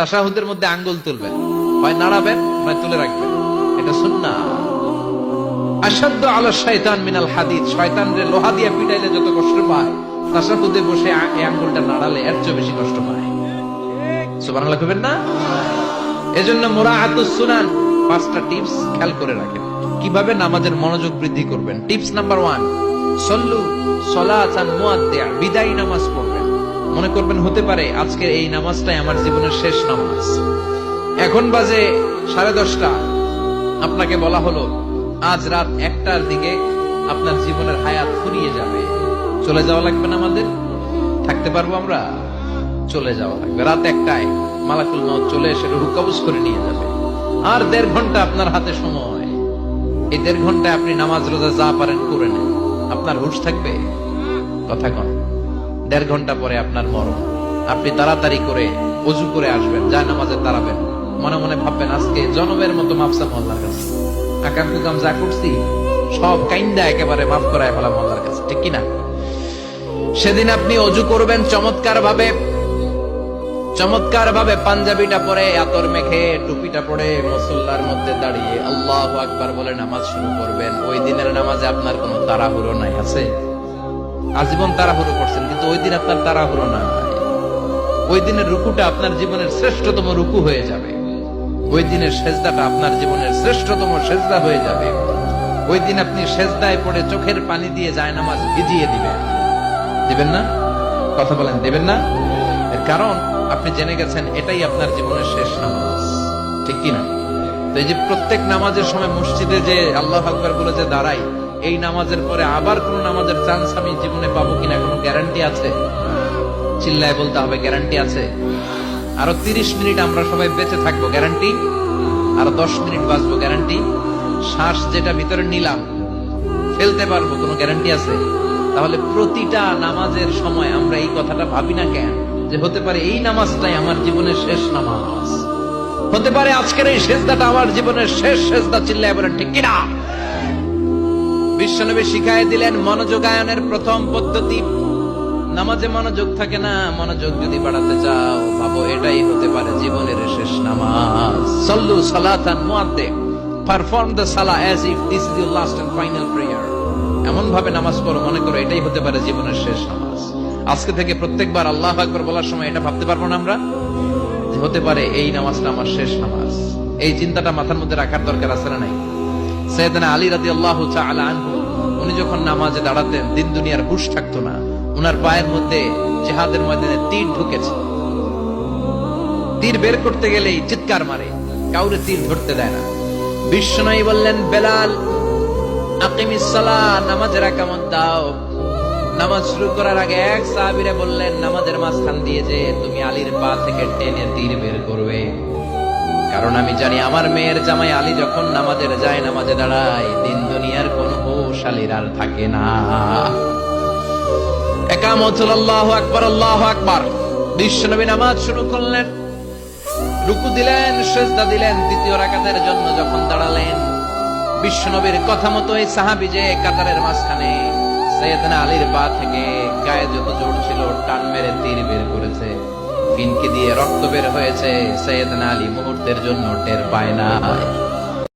তাশাহুদের মধ্যে আঙ্গুল তুলবেন, হয় নাড়াবেন নয় তুলে রাখবেন, এটা সুন্নাহ। আশাদ্দু আলা শাইতান মিনাল হাদিদ, শয়তানরে লোহা দিয়ে পিটাইলে যত কষ্ট পায়, তাশাহুদে বসে এই আঙ্গুলটা নাড়ালে এর চেয়ে বেশি কষ্ট পায়। সুবহানাল্লাহ কইবেন না? এজন্য মুরাআতুস সুনান, 5টা টিপস খেয়াল করে রাখেন কিভাবে নামাজের মনোযোগ বৃদ্ধি করবেন। টিপস নাম্বার 1, সল্লু সলাতান মুআদ্দিয়া, বিদায়ী নামাজ পড়বেন। মনে করবেন হতে পারে আজকে এই নামাজটাই আমার জীবনের শেষ নামাজ। এখন বাজে 10:30, আপনাকে বলা হলো আজ রাত 1টার দিকে আপনার জীবনের হায়াত ফুরিয়ে যাবে। চলে যাওয়া লাগবে না আমাদের? থাকতে পারবো আমরা? চলে যাওয়া লাগবে। রাত 1টায় মালাকুল মউত চলে এসে রূহ কবজ করে নিয়ে যাবে। আর 1.5 ঘন্টা আপনার হাতে সময়। এই 1.5 ঘন্টায় আপনি নামাজ রোজা যা পারেন করে নেন। আপনার হুঁশ থাকবে? কথা কন। 1.5 ঘন্টা পরে আপনার মরণ। আপনি তাড়াতাড়ি করে ওযু করে আসবেন, যায় নামাজে দাঁড়াবেন, মনে মনে ভাববেন আজকে জনমের মতো মাফ চাবো আল্লাহর কাছে। আকাম কুকাম যা করছি সব কাইন্দা একেবারে মাফ করায় ফেলাম আল্লাহর কাছে, ঠিক কিনা? সেদিন আপনি ওযু করবেন চমৎকার ভাবে পাঞ্জাবিটা পরে, আতর মেখে, টুপিটা পরে মুসল্লার মধ্যে দাঁড়িয়ে আল্লাহু আকবার বলে নামাজ শুরু করবেন। ওই দিনের নামাজে আপনার কোনো তাড়াহুড়ো নাই। আছে? আজীবন তাড়াহুড়ো করছেন, কিন্তু ওই দিন আপনার তাড়াহুড়ো নাই। ওই দিনের রুকুটা আপনার জীবনের শ্রেষ্ঠতম রুকু হয়ে যাবে। ওই দিনের সেজদাটা আপনার জীবনের শ্রেষ্ঠতম সেজদা হয়ে যাবে। ওই দিন আপনি সেজদায় পড়ে চোখের পানি দিয়ে জায়নামাজ ভিজিয়ে দিবেন না? কথা বলেন, দেবেন না? এর কারণ আপনি জেনে গেছেন এটাই আপনার জীবনের শেষ নামাজ, ঠিক কিনা? তো এই যে প্রত্যেক নামাজের সময় মসজিদে যে আল্লাহু আকবার বলে যে দাঁড়াই, এই নামাজের পরে আবার কোন নামাজের চান্স আমি জীবনে পাবো কিনা কোনো গ্যারান্টি আছে? চিল্লায় বলতে হবে, গ্যারান্টি আছে? আরো 30 মিনিট আমরা সবাই বেঁচে থাকবো, গ্যারান্টি? আরো 10 মিনিট বাঁচবো, গ্যারান্টি? শ্বাস যেটা ভিতরে নিলাম ফেলতে পারবো, কোনো গ্যারান্টি আছে? তাহলে প্রতিটা নামাজের সময় আমরা এই কথাটা ভাবি না কেন যে হতে পারে এই নামাজটাই আমার জীবনের শেষ নামাজ, হতে পারে আজকের এই সেজদাটা আমার জীবনের শেষ সেজদা। চিল্লায় বলেন ঠিক কিনা? বিশ্বনবী শিখায় দিলেন মনোযোগায়নের প্রথম পদ্ধতি। নামাজে মনোযোগ থাকে না, মনোযোগ যদি বাড়াতে চাও ভাবো এটাই হতে পারে জীবনের শেষ নামাজ। সল্লু সালাতান মুআদ্দিয়া, পারফর্ম দ্য সালাহ as if this is your last and final prayer. এমন ভাবে নামাজ পড়ো মনে করো এটাই হতে পারে জীবনের শেষ নামাজ। আজকে থেকে প্রত্যেকবার আল্লাহু আকবার বলার সময় এটা ভাবতে পারবো না আমরা যে হতে পারে এই নামাজটা আমার শেষ নামাজ। এই চিন্তাটা মাথার মধ্যে রাখার দরকার আছে না নাই? সাইয়েদনা আলী রাদিয়াল্লাহু তাআলা আনহু, উনি যখন নামাজে দাঁড়াতেন দিন দুনিয়ার হুঁশ থাকতো না। উনার পায়ের মধ্যে জিহাদের ময়দানে তীর ঢুকেছে। তীর বের করতে গেলেই চিৎকার মারে, কাউরে তীর ধরতে দেয় না। বিশ্বনবী বললেন, বেলাল আকিমিস সালাহ, নামাজের একামত দাও। নামাজ শুরু করার আগে এক সাহাবীরে বললেন, নামাজের মাঝখান দিয়ে যে তুমি আলীর পা থেকে টেনে তীর বের করবে, কারণ আমি জানি আমার মেয়ের জামাই আলী যখন নামাজের যায়, নামাজে দাঁড়ায়, দিন দুনিয়ার কোন হুঁশ আলীর আর থাকে না। একামত হলো আল্লাহু আকবার, আল্লাহু আকবার। বিশ্বনবী নামাজ শুরু করলেন, রুকু দিলেন, সিজদা দিলেন। দ্বিতীয় রাকাতের জন্য যখন দাঁড়ালেন, বিশ্বনবীর কথা মতো এই সাহাবী যে কাতারের মাঝখানে সাইয়েদনা আলীর পা থেকে গায়ে যত জোর ছিল টান মেরে তীর বের করেছে, ফিনকি দিয়ে রক্ত বের হয়েছে। সাইয়েদনা আলী মুহূর্তের জন্য টের পায় না।